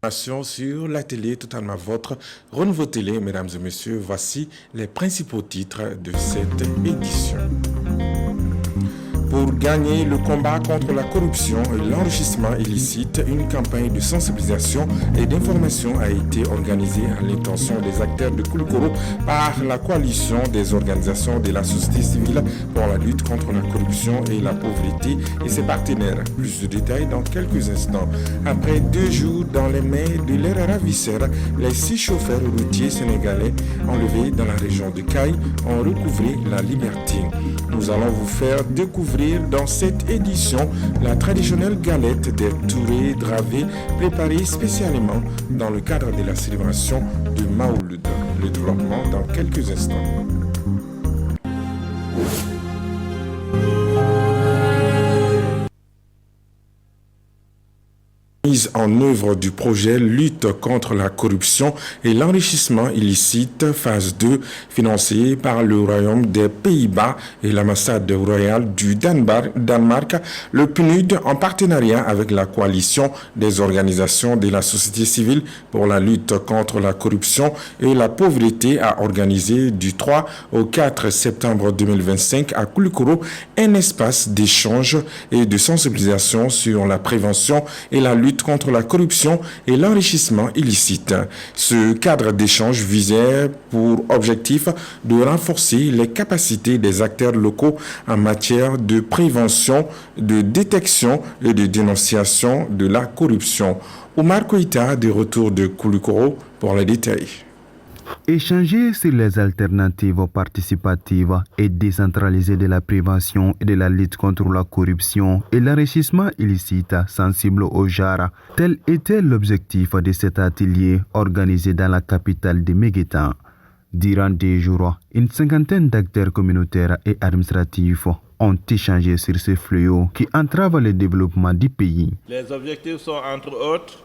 Sur la télé totalement votre Renouveau Télé, mesdames et messieurs, voici les principaux titres de cette édition. Pour gagner le combat contre la corruption et l'enrichissement illicite, une campagne de sensibilisation et d'information a été organisée à l'intention des acteurs de Koulikoro par la coalition des organisations de la société civile pour la lutte contre la corruption et la pauvreté et ses partenaires. Plus de détails dans quelques instants. Après 2 jours dans les mains de leurs ravisseurs, les 6 chauffeurs routiers sénégalais enlevés dans la région de Caille ont recouvré la liberté. Nous allons vous faire découvrir dans cette édition la traditionnelle galette des Touré Dravé préparée spécialement dans le cadre de la célébration de Maouloud. Le développement dans quelques instants. Mise en œuvre du projet Lutte contre la corruption et l'enrichissement illicite, phase 2, financé par le Royaume des Pays-Bas et l'ambassade royale du Danemark, le PNUD, en partenariat avec la coalition des organisations de la société civile pour la lutte contre la corruption et la pauvreté, a organisé du 3 au 4 septembre 2025 à Koulikoro un espace d'échange et de sensibilisation sur la prévention et la lutte contre la corruption et l'enrichissement illicite. Ce cadre d'échange visait pour objectif de renforcer les capacités des acteurs locaux en matière de prévention, de détection et de dénonciation de la corruption. Oumar Koïta, de retour de Koulikoro pour les détails. Échanger sur les alternatives participatives et décentralisées de la prévention et de la lutte contre la corruption et l'enrichissement illicite sensible au genre, tel était l'objectif de cet atelier organisé dans la capitale de Méguétan. Durant 2 jours, une 50aine d'acteurs communautaires et administratifs ont échangé sur ce fléau qui entrave le développement du pays. Les objectifs sont entre autres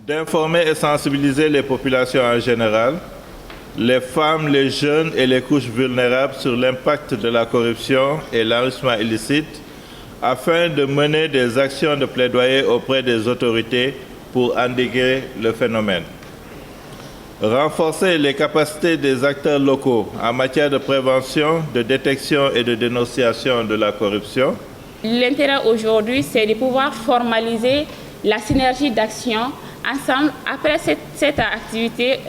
d'informer et sensibiliser les populations en général, les femmes, les jeunes et les couches vulnérables sur l'impact de la corruption et l'enrichissement illicite afin de mener des actions de plaidoyer auprès des autorités pour endiguer le phénomène. Renforcer les capacités des acteurs locaux en matière de prévention, de détection et de dénonciation de la corruption. L'intérêt aujourd'hui, c'est de pouvoir formaliser la synergie d'action ensemble. Après cette activité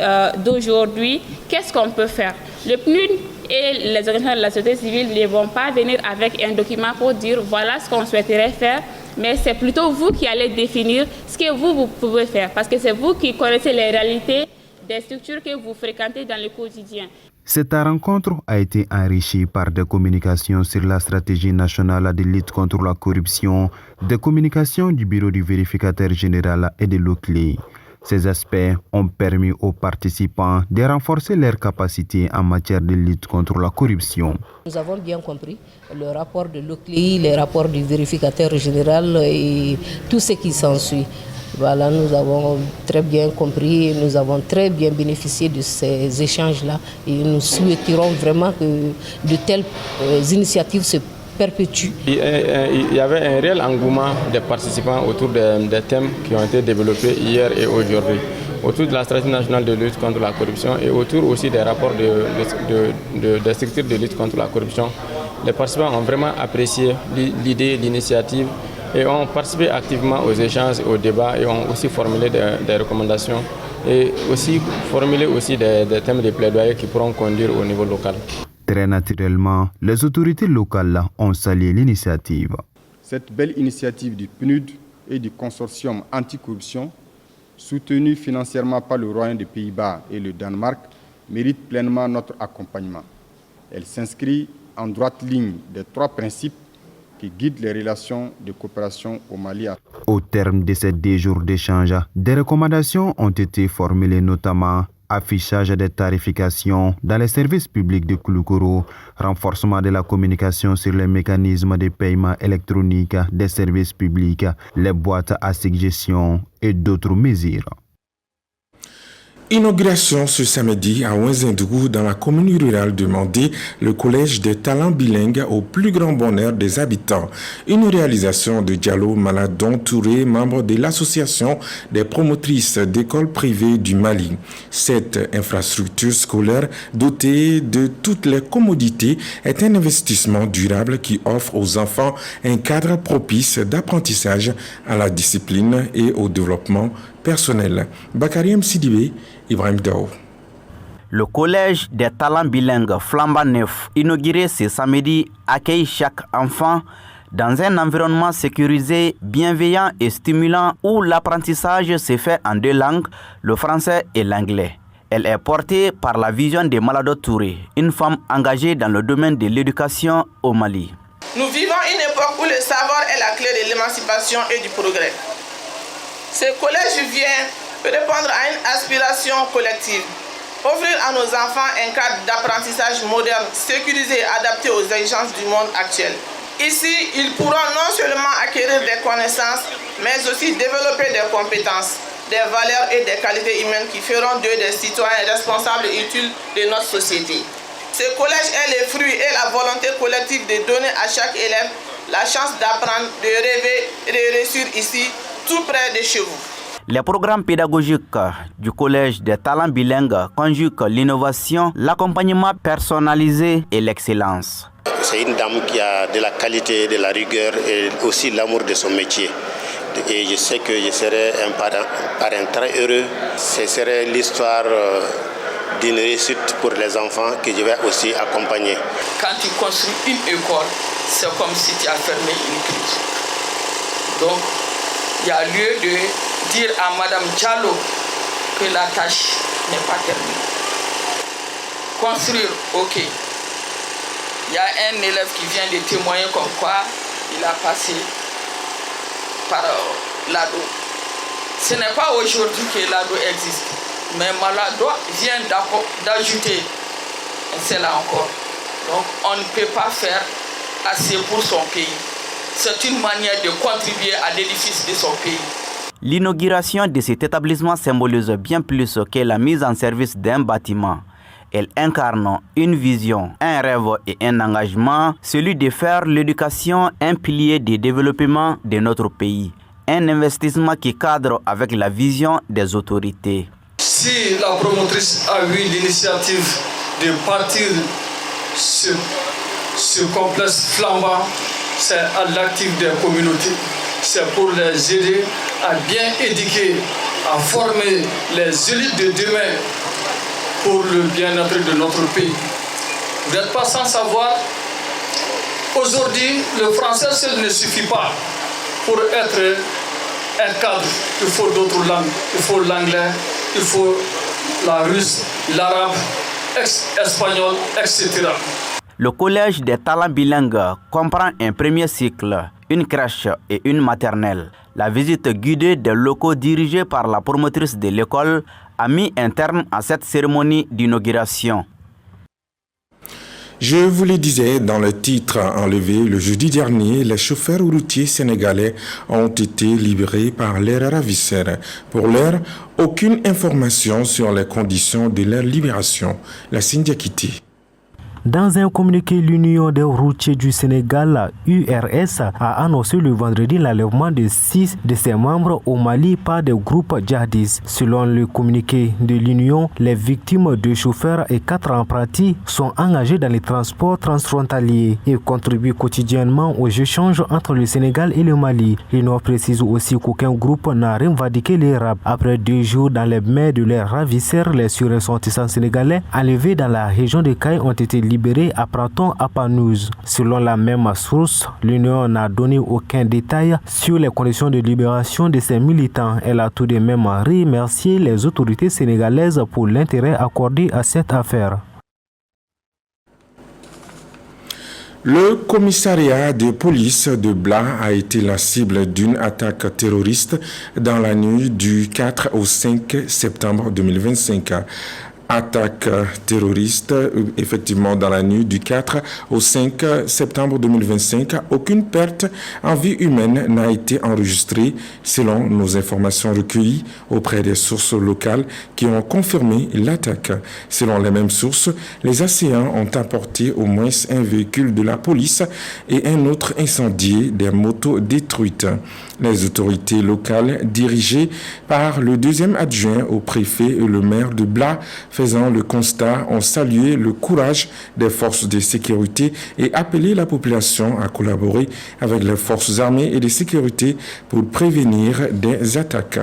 d'aujourd'hui, qu'est-ce qu'on peut faire? Le PNUD et les organisations de la société civile ne vont pas venir avec un document pour dire voilà ce qu'on souhaiterait faire, mais c'est plutôt vous qui allez définir ce que vous pouvez faire, parce que c'est vous qui connaissez les réalités des structures que vous fréquentez dans le quotidien. Cette rencontre a été enrichie par des communications sur la stratégie nationale de lutte contre la corruption, des communications du bureau du vérificateur général et de l'OCLE. Ces aspects ont permis aux participants de renforcer leurs capacités en matière de lutte contre la corruption. Nous avons bien compris le rapport de l'OCLE, les rapports du vérificateur général et tout ce qui s'ensuit. Voilà, nous avons très bien compris et nous avons très bien bénéficié de ces échanges-là et nous souhaiterons vraiment que de telles initiatives se perpétuent. Il y avait un réel engouement des participants autour des thèmes qui ont été développés hier et aujourd'hui, autour de la stratégie nationale de lutte contre la corruption et autour aussi des rapports des structures de lutte contre la corruption. Les participants ont vraiment apprécié l'idée, l'initiative, et ont participé activement aux échanges, aux débats et ont aussi formulé des recommandations et aussi formulé aussi des thèmes de plaidoyer qui pourront conduire au niveau local. Très naturellement, les autorités locales ont salué l'initiative. Cette belle initiative du PNUD et du consortium anticorruption, soutenue financièrement par le Royaume des Pays-Bas et le Danemark, mérite pleinement notre accompagnement. Elle s'inscrit en droite ligne des 3 principes qui guide les relations de coopération au Mali. Au terme de ces 2 jours d'échange, des recommandations ont été formulées, notamment affichage des tarifications dans les services publics de Koulikoro, renforcement de la communication sur les mécanismes de paiement électronique des services publics, les boîtes à suggestions et d'autres mesures. Inauguration ce samedi à Ouinzindougou dans la commune rurale de Mandé, le collège des talents bilingues au plus grand bonheur des habitants. Une réalisation de Diallo Maladon Touré, membre de l'association des promotrices d'écoles privées du Mali. Cette infrastructure scolaire dotée de toutes les commodités est un investissement durable qui offre aux enfants un cadre propice d'apprentissage à la discipline et au développement personnel. Bakari Sidibé, Ibrahim Dao. Le collège des talents bilingues flambant neuf, inauguré ce samedi, accueille chaque enfant dans un environnement sécurisé, bienveillant et stimulant où l'apprentissage se fait en deux langues, le français et l'anglais. Elle est portée par la vision de Malado Touré, une femme engagée dans le domaine de l'éducation au Mali. Nous vivons une époque où le savoir est la clé de l'émancipation et du progrès. Ce collège vient répondre à une aspiration collective, offrir à nos enfants un cadre d'apprentissage moderne, sécurisé et adapté aux exigences du monde actuel. Ici, ils pourront non seulement acquérir des connaissances, mais aussi développer des compétences, des valeurs et des qualités humaines qui feront d'eux des citoyens responsables et utiles de notre société. Ce collège est le fruit et la volonté collective de donner à chaque élève la chance d'apprendre, de rêver et de réussir ici, tout près de chez vous. Les programmes pédagogiques du Collège des talents bilingues conjuguent l'innovation, l'accompagnement personnalisé et l'excellence. C'est une dame qui a de la qualité, de la rigueur et aussi l'amour de son métier. Et je sais que je serai un parrain très heureux. Ce serait l'histoire d'une réussite pour les enfants que je vais aussi accompagner. Quand tu construis une école, c'est comme si tu as fermé une crise. Donc, il y a lieu de dire à Madame Diallo que la tâche n'est pas terminée. Construire, ok. Il y a un élève qui vient de témoigner comme quoi il a passé par l'ADO. Ce n'est pas aujourd'hui que l'ADO existe, mais Malado vient d'ajouter cela encore. Donc on ne peut pas faire assez pour son pays. C'est une manière de contribuer à l'édifice de son pays. L'inauguration de cet établissement symbolise bien plus que la mise en service d'un bâtiment. Elle incarne une vision, un rêve et un engagement, celui de faire l'éducation un pilier de développement de notre pays. Un investissement qui cadre avec la vision des autorités. Si la promotrice a eu l'initiative de partir ce complexe flambant, c'est à l'actif des communautés. C'est pour les aider à bien éduquer, à former les élites de demain pour le bien-être de notre pays. Vous n'êtes pas sans savoir, aujourd'hui, le français seul ne suffit pas pour être un cadre. Il faut d'autres langues, il faut l'anglais, il faut la russe, l'arabe, l'espagnol, etc. Le collège des talents bilingues comprend un premier cycle, une crèche et une maternelle. La visite guidée des locaux dirigés par la promotrice de l'école a mis un terme à cette cérémonie d'inauguration. Je vous le disais dans le titre enlevé, le jeudi dernier, les chauffeurs routiers sénégalais ont été libérés par leurs ravisseurs. Pour l'heure, aucune information sur les conditions de leur libération. La Sindiakiti. Dans un communiqué, l'Union des routiers du Sénégal, URS, a annoncé le vendredi l'enlèvement de 6 de ses membres au Mali par des groupes djihadistes. Selon le communiqué de l'Union, les victimes de chauffeurs et 4 apprentis sont engagés dans les transports transfrontaliers et contribuent quotidiennement aux échanges entre le Sénégal et le Mali. L'Union précise aussi qu'aucun groupe n'a revendiqué les rapes. Après 2 jours dans les mains de leurs ravisseurs, les ressortissants sénégalais enlevés dans la région de Caille ont été libérés à Praton à Panouse. Selon la même source, l'Union n'a donné aucun détail sur les conditions de libération de ces militants. Elle a tout de même remercié les autorités sénégalaises pour l'intérêt accordé à cette affaire. Le commissariat de police de Bla a été la cible d'une attaque terroriste dans la nuit du 4 au 5 septembre 2025. Attaque terroriste, effectivement dans la nuit du 4 au 5 septembre 2025. Aucune perte en vie humaine n'a été enregistrée selon nos informations recueillies auprès des sources locales qui ont confirmé l'attaque. Selon les mêmes sources, les assaillants ont apporté au moins un véhicule de la police et un autre incendié, des motos détruites. Les autorités locales dirigées par le deuxième adjoint au préfet et le maire de Bla faisant le constat ont salué le courage des forces de sécurité et appelé la population à collaborer avec les forces armées et de sécurité pour prévenir des attaques.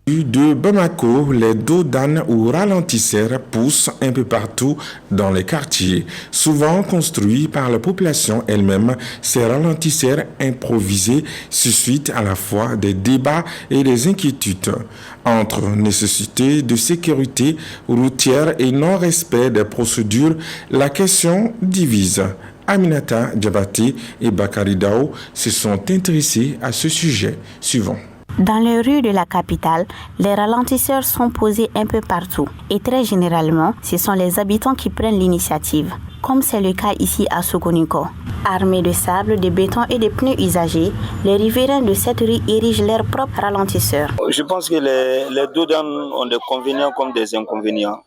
De Bamako, les dos d'âne ou ralentisseurs poussent un peu partout dans les quartiers. Souvent construits par la population elle-même, ces ralentisseurs improvisés suscitent à la fois des débats et des inquiétudes. Entre nécessité de sécurité routière et non-respect des procédures, la question divise. Aminata Diabaté et Bakari Dao se sont intéressés à ce sujet. Suivant. Dans les rues de la capitale, les ralentisseurs sont posés un peu partout et très généralement, ce sont les habitants qui prennent l'initiative, comme c'est le cas ici à Sokoniko. Armés de sable, de béton et de pneus usagés, les riverains de cette rue érigent leurs propres ralentisseurs. Je pense que les dos d'âne ont des convénients comme des inconvénients.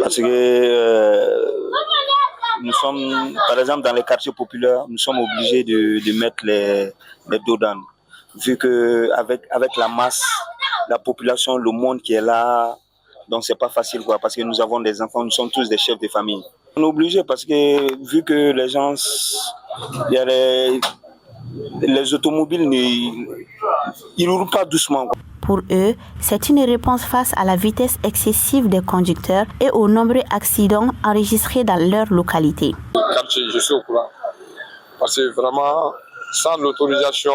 Parce que nous sommes, par exemple, dans les quartiers populaires, nous sommes obligés de mettre les dos d'âne. Vu que avec la masse, la population, le monde qui est là, donc c'est pas facile quoi, parce que nous avons des enfants, nous sommes tous des chefs de famille. On est obligé parce que vu que les gens, il y a les automobiles, ils ne roulent pas doucement. Pour eux, c'est une réponse face à la vitesse excessive des conducteurs et aux nombreux accidents enregistrés dans leur localité. Je suis au courant, parce que vraiment, sans l'autorisation,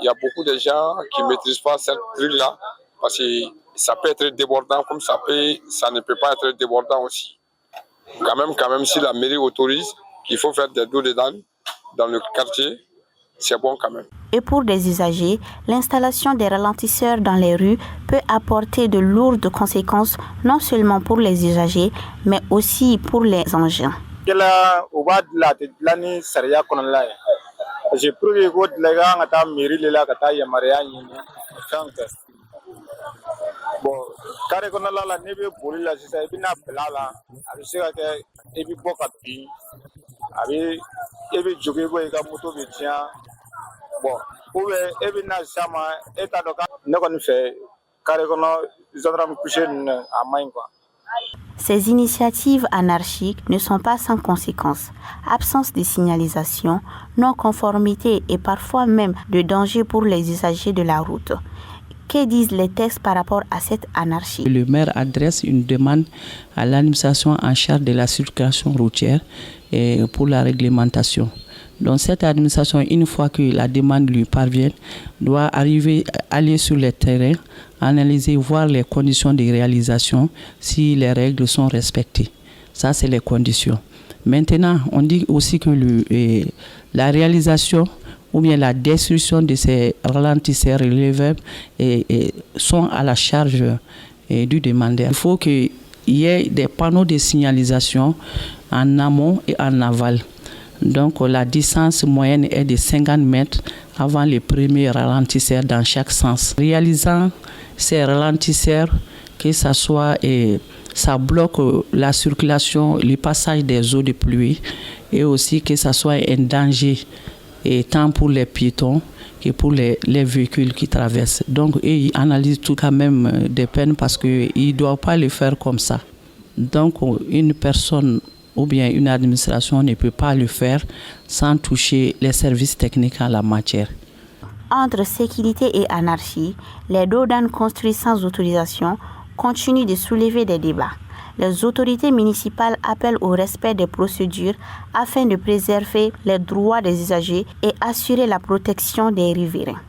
il y a beaucoup de gens qui ne maîtrisent pas cette rue-là parce que ça peut être débordant comme ça ne peut pas être débordant aussi. Quand même, si la mairie autorise qu'il faut faire des dos d'âne dans le quartier, c'est bon quand même. Et pour des usagers, l'installation des ralentisseurs dans les rues peut apporter de lourdes conséquences non seulement pour les usagers, mais aussi pour les engins. J'ai pris les gars à ta mairie là, à ta yamaria, bon, carré qu'on a la nébé pour la c'est bien là, avec ce que et puis beaucoup de avec et puis jouer avec la moto de tien, bon, ou et puis na sama et ta doka, ne qu'on fait carré qu'on a ils ont couché à main quoi. Ces initiatives anarchiques ne sont pas sans conséquences. Absence de signalisation, non-conformité et parfois même de danger pour les usagers de la route. Que disent les textes par rapport à cette anarchie? Le maire adresse une demande à l'administration en charge de la circulation routière et pour la réglementation. Donc cette administration, une fois que la demande lui parvient, doit aller sur le terrain, analyser, voir les conditions de réalisation, si les règles sont respectées. Ça, c'est les conditions. Maintenant, on dit aussi que la réalisation ou bien la destruction de ces ralentisseurs relevés sont à la charge du demandeur. Il faut qu'il y ait des panneaux de signalisation en amont et en aval. Donc la distance moyenne est de 50 mètres avant les premiers ralentisseurs dans chaque sens. Réalisant ces ralentisseurs, que ça soit ça bloque la circulation, le passage des eaux de pluie et aussi que ça soit un danger tant pour les piétons que pour les véhicules qui traversent. Donc ils analysent tout quand même des peines parce qu'ils ne doivent pas le faire comme ça. Donc une personne ou bien une administration ne peut pas le faire sans toucher les services techniques en la matière. Entre sécurité et anarchie, les dos d'âne construits sans autorisation continuent de soulever des débats. Les autorités municipales appellent au respect des procédures afin de préserver les droits des usagers et assurer la protection des riverains.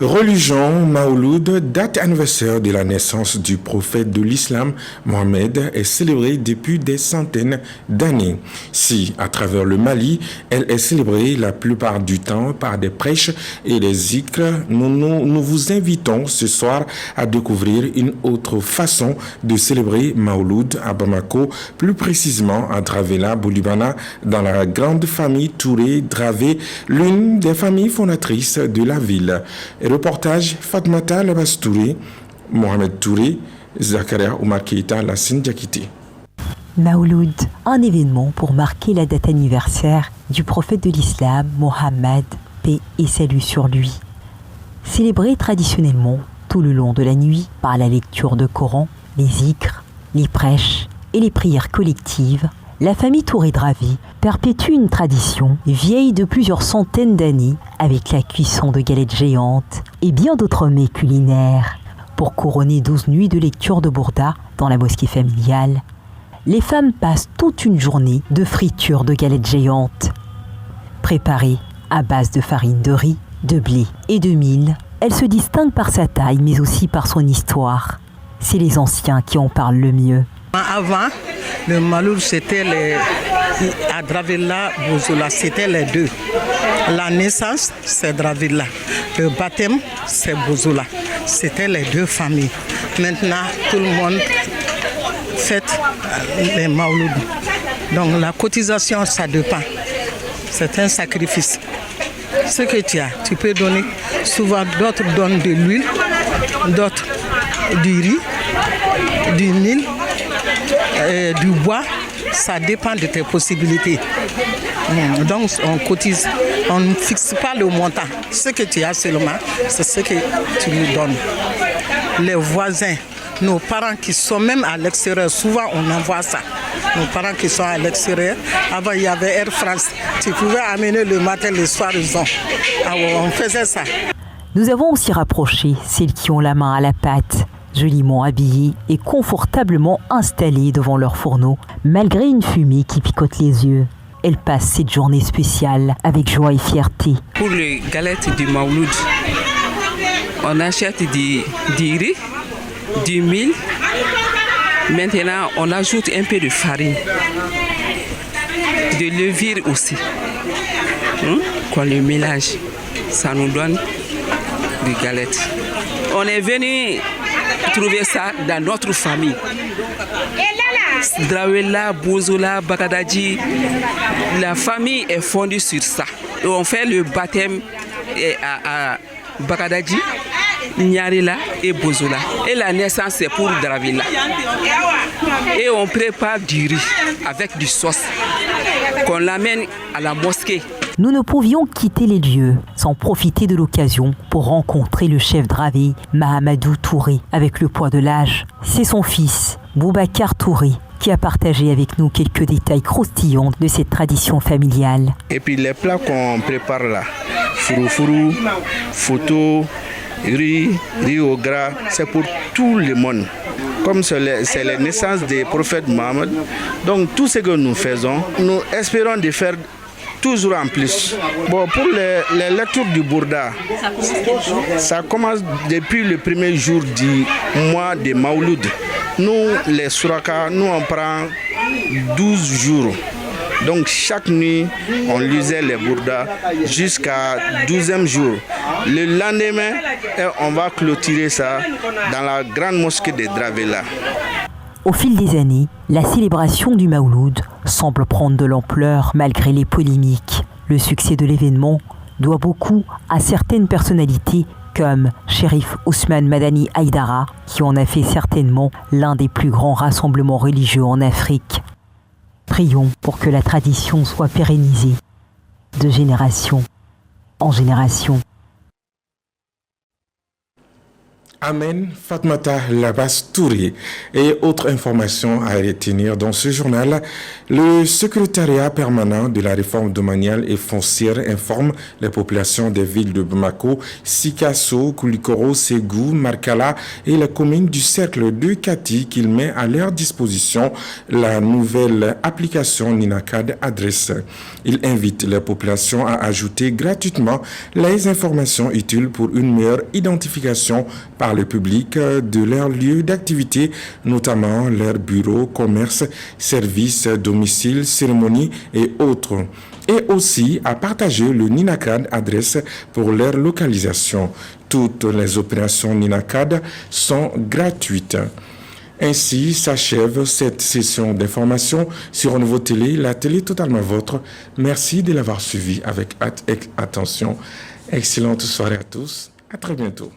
Religion, Mawlud, date anniversaire de la naissance du prophète de l'islam, Mohammed, est célébrée depuis des centaines d'années. Si, à travers le Mali, elle est célébrée la plupart du temps par des prêches et des zikrs, nous vous invitons ce soir à découvrir une autre façon de célébrer Mawlud à Bamako, plus précisément à Dravella, Boulibana, dans la grande famille Touré Dravé, l'une des familles fondatrices de la ville. Reportage Fatmata Labastouré, Mohamed Touré, Zakaria Oumar Keita, Lassine Diakité. Mawlud, un événement pour marquer la date anniversaire du prophète de l'islam, Mohammed, paix et salut sur lui. Célébré traditionnellement tout le long de la nuit par la lecture de Coran, les zikrs, les prêches et les prières collectives, la famille Touré Dravé perpétue une tradition vieille de plusieurs centaines d'années avec la cuisson de galettes géantes et bien d'autres mets culinaires. Pour couronner 12 nuits de lecture de Bourda dans la mosquée familiale, les femmes passent toute une journée de friture de galettes géantes. Préparées à base de farine de riz, de blé et de mil, elle se distingue par sa taille mais aussi par son histoire. C'est les anciens qui en parlent le mieux. Avant, le Mawlud, c'était à Dravella, Bozola, c'était les deux. La naissance, c'est Dravella. Le baptême, c'est Bozola. C'était les deux familles. Maintenant, tout le monde fête les Mawlud. Donc la cotisation, ça dépend. C'est un sacrifice. Ce que tu as, tu peux donner. Souvent, d'autres donnent de l'huile, d'autres du riz, du mil. Du bois, ça dépend de tes possibilités. Donc on cotise, on ne fixe pas le montant. Ce que tu as seulement, c'est ce que tu lui donnes. Les voisins, nos parents qui sont même à l'extérieur, souvent on envoie ça. Nos parents qui sont à l'extérieur, avant il y avait Air France, tu pouvais amener le matin, le soir, on faisait ça. Nous avons aussi rapproché celles qui ont la main à la pâte, joliment habillées et confortablement installées devant leur fourneau, malgré une fumée qui picote les yeux. Elles passent cette journée spéciale avec joie et fierté. Pour les galettes du Mawlud, on achète du riz, du mil. Maintenant, on ajoute un peu de farine, de levure aussi. Qu'on le mélange, ça nous donne des galettes. On est venu trouver ça dans notre famille. Dravella, Bozola, Bakadaji, la famille est fondue sur ça. Et on fait le baptême à Bakadaji, Nyarila et Bozola. Et la naissance c'est pour Dravella. Et on prépare du riz avec du sauce qu'on l'amène à la mosquée. Nous ne pouvions quitter les lieux sans profiter de l'occasion pour rencontrer le chef Dravé, Mahamadou Touré. Avec le poids de l'âge, c'est son fils, Boubacar Touré, qui a partagé avec nous quelques détails croustillants de cette tradition familiale. Et puis les plats qu'on prépare là, fouroufou, photo, riz au gras, c'est pour tout le monde. Comme c'est la naissance des prophètes Mohammed, donc tout ce que nous faisons, nous espérons de faire toujours en plus. Bon, pour les lectures du Bourda, ça commence depuis le premier jour du mois de Mawlud. Nous, les Suraka, nous on prend 12 jours. Donc chaque nuit, on lisait les Bourda jusqu'à 12e jour. Le lendemain, on va clôturer ça dans la grande mosquée de Dravella. Au fil des années, la célébration du Mawlud semble prendre de l'ampleur malgré les polémiques. Le succès de l'événement doit beaucoup à certaines personnalités comme Chérif Ousmane Madani Haïdara, qui en a fait certainement l'un des plus grands rassemblements religieux en Afrique. Prions pour que la tradition soit pérennisée de génération en génération. Amen Fatmata Labas Touré. Et autre information à retenir dans ce journal, le secrétariat permanent de la réforme domaniale et foncière informe les populations des villes de Bamako, Sikasso, Koulikoro, Ségou, Markala et les communes du cercle de Kati qu'il met à leur disposition la nouvelle application Ninacad Adresse. Il invite les populations à ajouter gratuitement les informations utiles pour une meilleure identification par le public de leurs lieux d'activité, notamment leurs bureaux, commerces, services, domiciles, cérémonies et autres. Et aussi à partager le Ninacad adresse pour leur localisation. Toutes les opérations Ninacad sont gratuites. Ainsi s'achève cette session d'information sur Renouveau Télé, la télé totalement vôtre. Merci de l'avoir suivi avec attention. Excellente soirée à tous. À très bientôt.